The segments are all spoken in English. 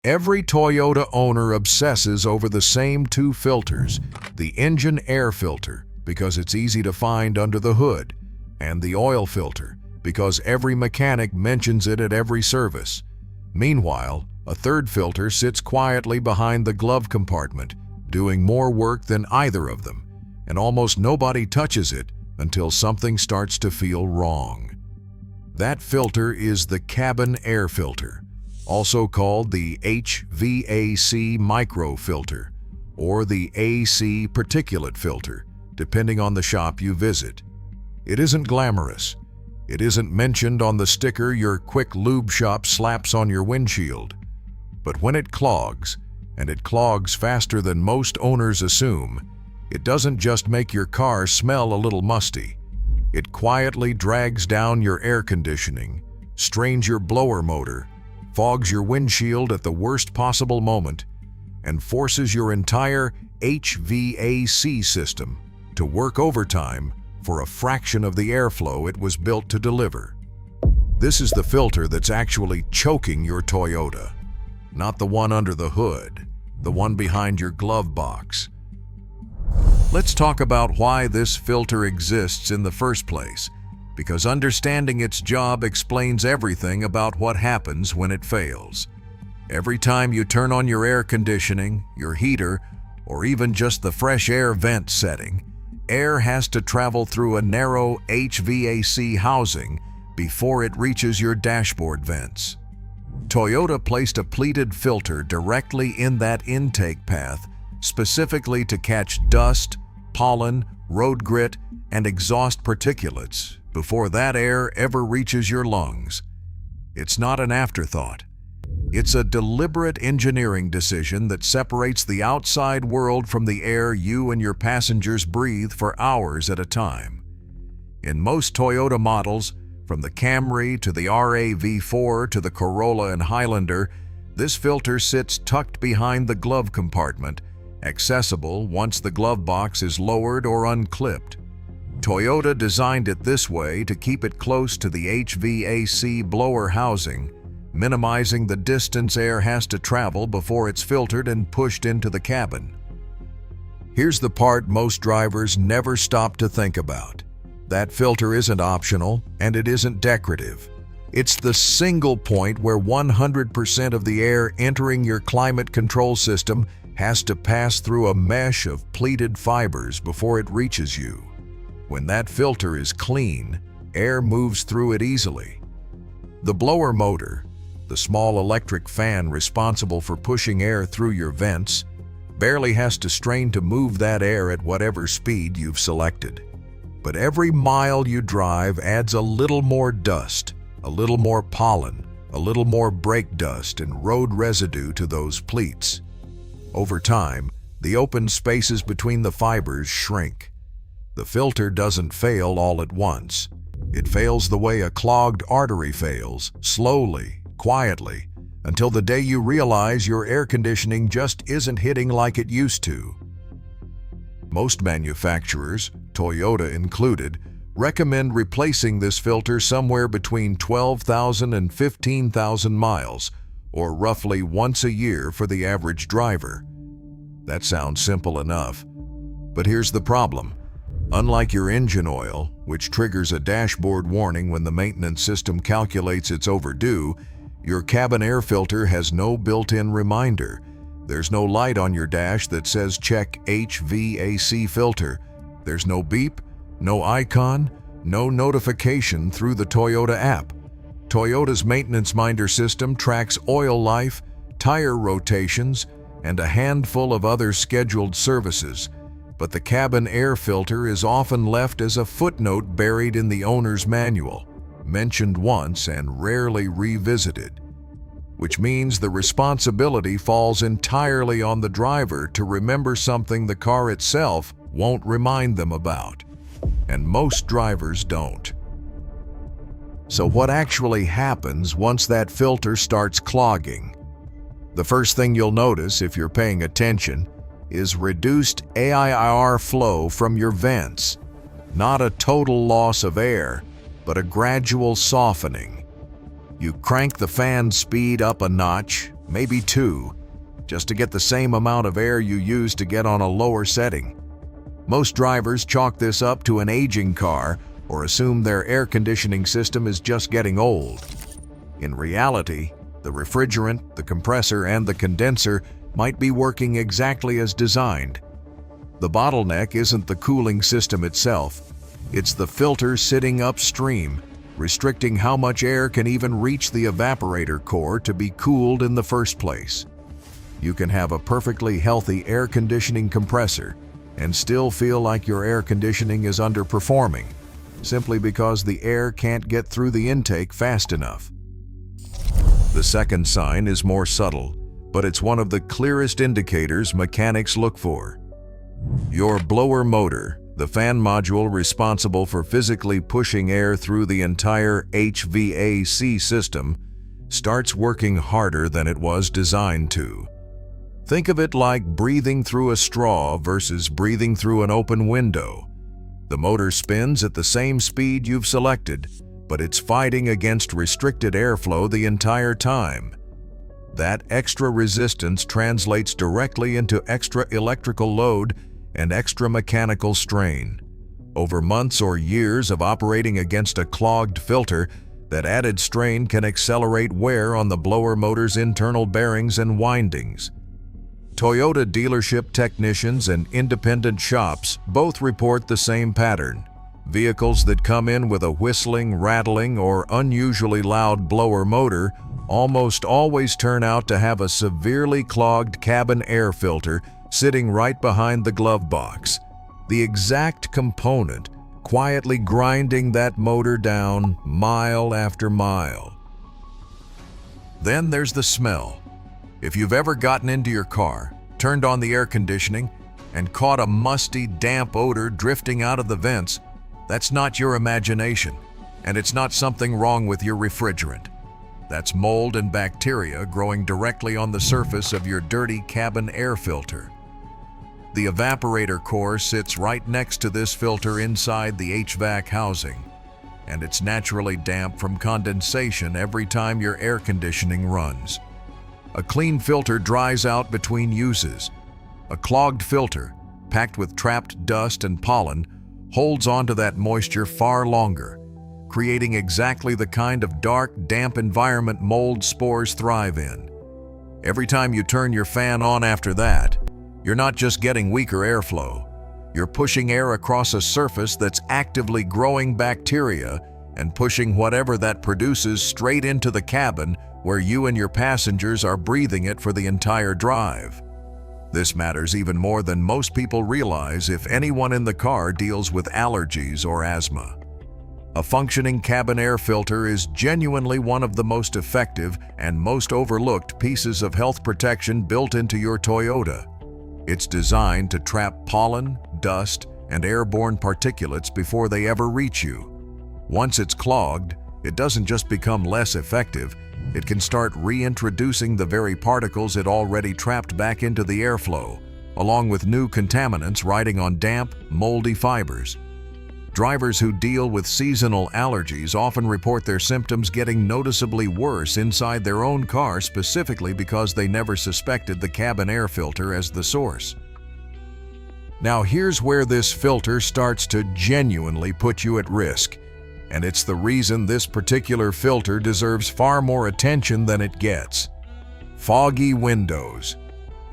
Every Toyota owner obsesses over the same two filters, the engine air filter, because it's easy to find under the hood, and the oil filter, because every mechanic mentions it at every service. Meanwhile, a third filter sits quietly behind the glove compartment, doing more work than either of them, and almost nobody touches it until something starts to feel wrong. That filter is the cabin air filter, also called the HVAC microfilter, or the AC particulate filter, depending on the shop you visit. It isn't glamorous. It isn't mentioned on the sticker your quick lube shop slaps on your windshield. But when it clogs, and it clogs faster than most owners assume, it doesn't just make your car smell a little musty. It quietly drags down your air conditioning, strains your blower motor, fogs your windshield at the worst possible moment, and forces your entire HVAC system to work overtime for a fraction of the airflow it was built to deliver. This is the filter that's actually choking your Toyota, not the one under the hood, the one behind your glove box. Let's talk about why this filter exists in the first place, because understanding its job explains everything about what happens when it fails. Every time you turn on your air conditioning, your heater, or even just the fresh air vent setting, air has to travel through a narrow HVAC housing before it reaches your dashboard vents. Toyota placed a pleated filter directly in that intake path, specifically to catch dust, pollen, road grit, and exhaust particulates before that air ever reaches your lungs. It's not an afterthought. It's a deliberate engineering decision that separates the outside world from the air you and your passengers breathe for hours at a time. In most Toyota models, from the Camry to the RAV4 to the Corolla and Highlander, this filter sits tucked behind the glove compartment, accessible once the glove box is lowered or unclipped. Toyota designed it this way to keep it close to the HVAC blower housing, minimizing the distance air has to travel before it's filtered and pushed into the cabin. Here's the part most drivers never stop to think about. That filter isn't optional, and it isn't decorative. It's the single point where 100% of the air entering your climate control system has to pass through a mesh of pleated fibers before it reaches you. When that filter is clean, air moves through it easily. The blower motor, the small electric fan responsible for pushing air through your vents, barely has to strain to move that air at whatever speed you've selected. But every mile you drive adds a little more dust, a little more pollen, a little more brake dust and road residue to those pleats. Over time, the open spaces between the fibers shrink. The filter doesn't fail all at once. It fails the way a clogged artery fails, slowly, quietly, until the day you realize your air conditioning just isn't hitting like it used to. Most manufacturers, Toyota included, recommend replacing this filter somewhere between 12,000 and 15,000 miles, or roughly once a year for the average driver. That sounds simple enough. But here's the problem. Unlike your engine oil, which triggers a dashboard warning when the maintenance system calculates it's overdue, your cabin air filter has no built-in reminder. There's no light on your dash that says check HVAC filter. There's no beep, no icon, no notification through the Toyota app. Toyota's maintenance minder system tracks oil life, tire rotations, and a handful of other scheduled services, but the cabin air filter is often left as a footnote buried in the owner's manual, mentioned once and rarely revisited, which means the responsibility falls entirely on the driver to remember something the car itself won't remind them about, and most drivers don't. So what actually happens once that filter starts clogging? The first thing you'll notice, if you're paying attention, is reduced AIR flow from your vents. Not a total loss of air, but a gradual softening. You crank the fan speed up a notch, maybe 2, just to get the same amount of air you used to get on a lower setting. Most drivers chalk this up to an aging car or assume their air conditioning system is just getting old. In reality, the refrigerant, the compressor, and the condenser might be working exactly as designed. The bottleneck isn't the cooling system itself, it's the filter sitting upstream, restricting how much air can even reach the evaporator core to be cooled in the first place. You can have a perfectly healthy air conditioning compressor and still feel like your air conditioning is underperforming, simply because the air can't get through the intake fast enough. The second sign is more subtle, but it's one of the clearest indicators mechanics look for. Your blower motor, the fan module responsible for physically pushing air through the entire HVAC system, starts working harder than it was designed to. Think of it like breathing through a straw versus breathing through an open window. The motor spins at the same speed you've selected, but it's fighting against restricted airflow the entire time. That extra resistance translates directly into extra electrical load and extra mechanical strain. Over months or years of operating against a clogged filter, that added strain can accelerate wear on the blower motor's internal bearings and windings. Toyota dealership technicians and independent shops both report the same pattern. Vehicles that come in with a whistling, rattling, or unusually loud blower motor almost always turn out to have a severely clogged cabin air filter sitting right behind the glove box, the exact component quietly grinding that motor down mile after mile. Then there's the smell. If you've ever gotten into your car, turned on the air conditioning, and caught a musty, damp odor drifting out of the vents, that's not your imagination, and it's not something wrong with your refrigerant. That's mold and bacteria growing directly on the surface of your dirty cabin air filter. The evaporator core sits right next to this filter inside the HVAC housing, and it's naturally damp from condensation every time your air conditioning runs. A clean filter dries out between uses. A clogged filter, packed with trapped dust and pollen, holds onto that moisture far longer, creating exactly the kind of dark, damp environment mold spores thrive in. Every time you turn your fan on after that, you're not just getting weaker airflow. You're pushing air across a surface that's actively growing bacteria and pushing whatever that produces straight into the cabin where you and your passengers are breathing it for the entire drive. This matters even more than most people realize if anyone in the car deals with allergies or asthma. A functioning cabin air filter is genuinely one of the most effective and most overlooked pieces of health protection built into your Toyota. It's designed to trap pollen, dust, and airborne particulates before they ever reach you. Once it's clogged, it doesn't just become less effective, it can start reintroducing the very particles it already trapped back into the airflow, along with new contaminants riding on damp, moldy fibers. Drivers who deal with seasonal allergies often report their symptoms getting noticeably worse inside their own car, specifically because they never suspected the cabin air filter as the source. Now here's where this filter starts to genuinely put you at risk. And it's the reason this particular filter deserves far more attention than it gets. Foggy windows.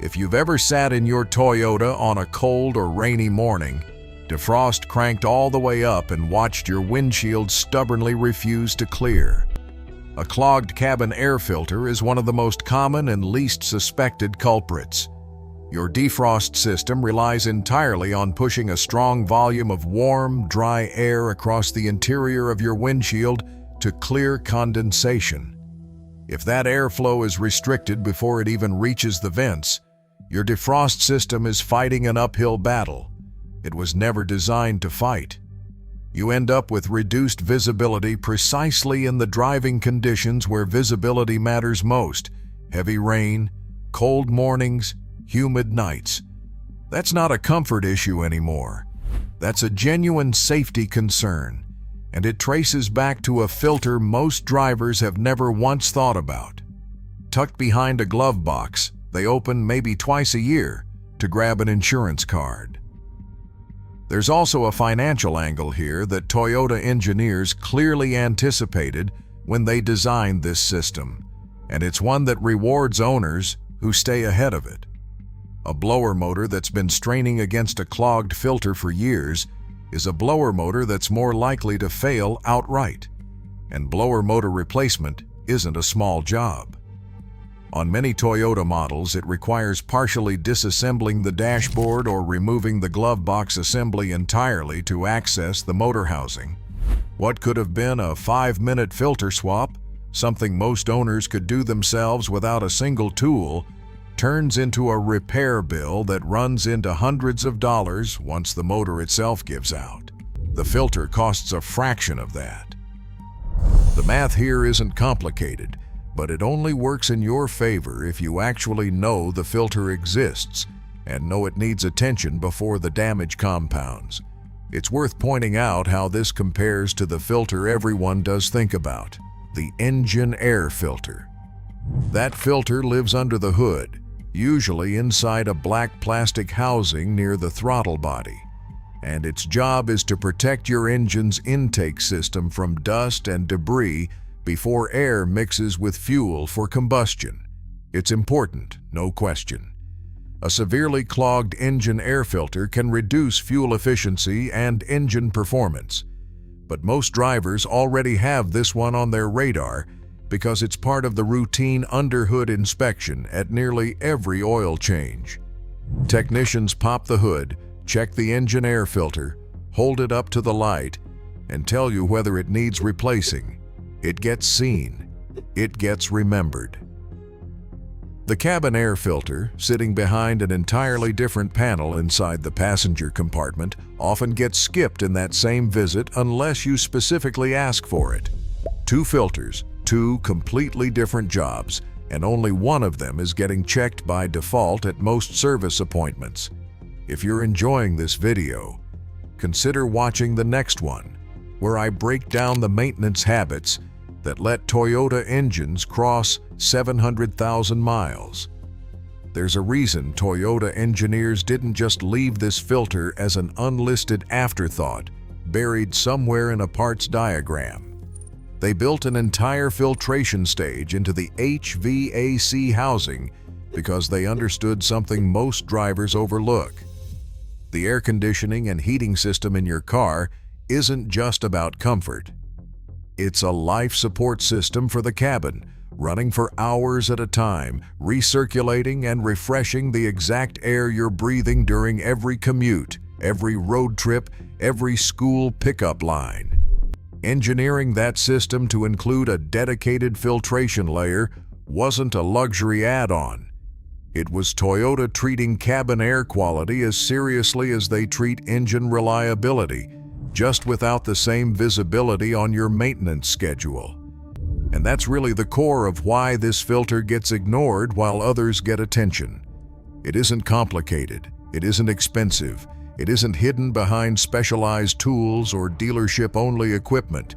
If you've ever sat in your Toyota on a cold or rainy morning, defrost cranked all the way up and watched your windshield stubbornly refuse to clear. A clogged cabin air filter is one of the most common and least suspected culprits. Your defrost system relies entirely on pushing a strong volume of warm, dry air across the interior of your windshield to clear condensation. If that airflow is restricted before it even reaches the vents, your defrost system is fighting an uphill battle. It was never designed to fight. You end up with reduced visibility precisely in the driving conditions where visibility matters most: heavy rain, cold mornings, humid nights. That's not a comfort issue anymore. That's a genuine safety concern, and it traces back to a filter most drivers have never once thought about. tucked behind a glove box. They open maybe twice a year to grab an insurance card. There's also a financial angle here that Toyota engineers clearly anticipated when they designed this system, and it's one that rewards owners who stay ahead of it. A blower motor that's been straining against a clogged filter for years is a blower motor that's more likely to fail outright, and blower motor replacement isn't a small job. On many Toyota models, it requires partially disassembling the dashboard or removing the glove box assembly entirely to access the motor housing. What could have been a 5-minute filter swap, something most owners could do themselves without a single tool, turns into a repair bill that runs into hundreds of dollars once the motor itself gives out. The filter costs a fraction of that. The math here isn't complicated, but it only works in your favor if you actually know the filter exists and know it needs attention before the damage compounds. It's worth pointing out how this compares to the filter everyone does think about, the engine air filter. That filter lives under the hood, usually inside a black plastic housing near the throttle body, and its job is to protect your engine's intake system from dust and debris before air mixes with fuel for combustion. It's important, no question. A severely clogged engine air filter can reduce fuel efficiency and engine performance, but most drivers already have this one on their radar because it's part of the routine underhood inspection at nearly every oil change. Technicians pop the hood, check the engine air filter, hold it up to the light, and tell you whether it needs replacing. It gets seen. It gets remembered. The cabin air filter, sitting behind an entirely different panel inside the passenger compartment, often gets skipped in that same visit unless you specifically ask for it. 2 filters, 2 completely different jobs, and only one of them is getting checked by default at most service appointments. If you're enjoying this video, consider watching the next one, where I break down the maintenance habits that let Toyota engines cross 700,000 miles. There's a reason Toyota engineers didn't just leave this filter as an unlisted afterthought, buried somewhere in a parts diagram. They built an entire filtration stage into the HVAC housing because they understood something most drivers overlook. The air conditioning and heating system in your car isn't just about comfort. It's a life support system for the cabin, running for hours at a time, recirculating and refreshing the exact air you're breathing during every commute, every road trip, every school pickup line. Engineering that system to include a dedicated filtration layer wasn't a luxury add-on. It was Toyota treating cabin air quality as seriously as they treat engine reliability, just without the same visibility on your maintenance schedule. And that's really the core of why this filter gets ignored while others get attention. It isn't complicated, it isn't expensive, it isn't hidden behind specialized tools or dealership-only equipment.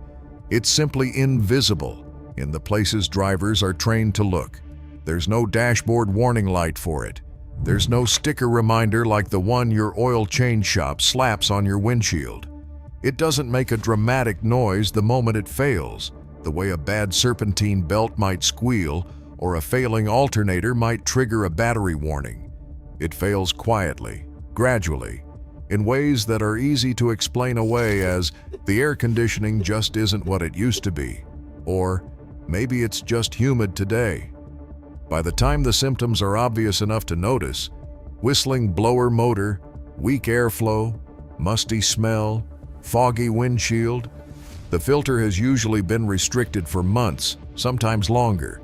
It's simply invisible in the places drivers are trained to look. There's no dashboard warning light for it. There's no sticker reminder like the one your oil change shop slaps on your windshield. It doesn't make a dramatic noise the moment it fails, the way a bad serpentine belt might squeal or a failing alternator might trigger a battery warning. It fails quietly, gradually, in ways that are easy to explain away as the air conditioning just isn't what it used to be, or maybe it's just humid today. By the time the symptoms are obvious enough to notice, whistling blower motor, weak airflow, musty smell, foggy windshield, the filter has usually been restricted for months, sometimes longer.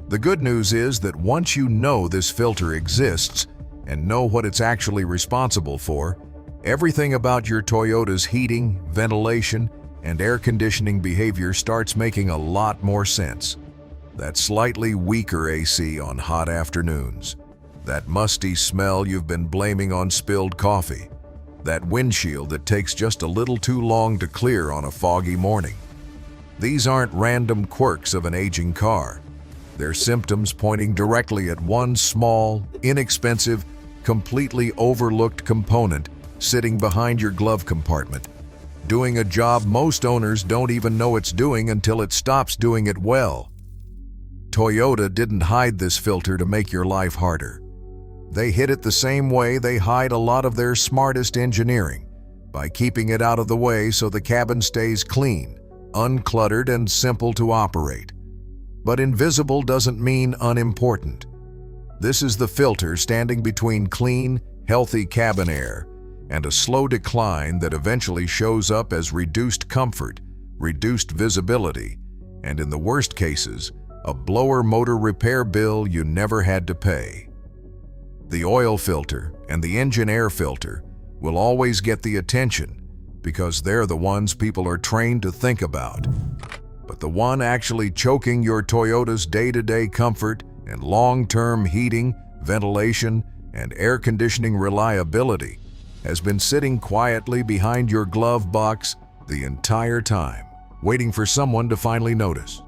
The good news is that once you know this filter exists and know what it's actually responsible for, everything about your Toyota's heating, ventilation, and air conditioning behavior starts making a lot more sense. That slightly weaker AC on hot afternoons, that musty smell you've been blaming on spilled coffee, that windshield that takes just a little too long to clear on a foggy morning. These aren't random quirks of an aging car. their symptoms pointing directly at one small, inexpensive, completely overlooked component sitting behind your glove compartment, doing a job most owners don't even know it's doing until it stops doing it well. Toyota didn't hide this filter to make your life harder. They hid it the same way they hide a lot of their smartest engineering, by keeping it out of the way so the cabin stays clean, uncluttered, and simple to operate. But invisible doesn't mean unimportant. This is the filter standing between clean, healthy cabin air and a slow decline that eventually shows up as reduced comfort, reduced visibility, and in the worst cases, a blower motor repair bill you never had to pay. The oil filter and the engine air filter will always get the attention because they're the ones people are trained to think about. But the one actually choking your Toyota's day-to-day comfort and long-term heating, ventilation, and air conditioning reliability has been sitting quietly behind your glove box the entire time, waiting for someone to finally notice.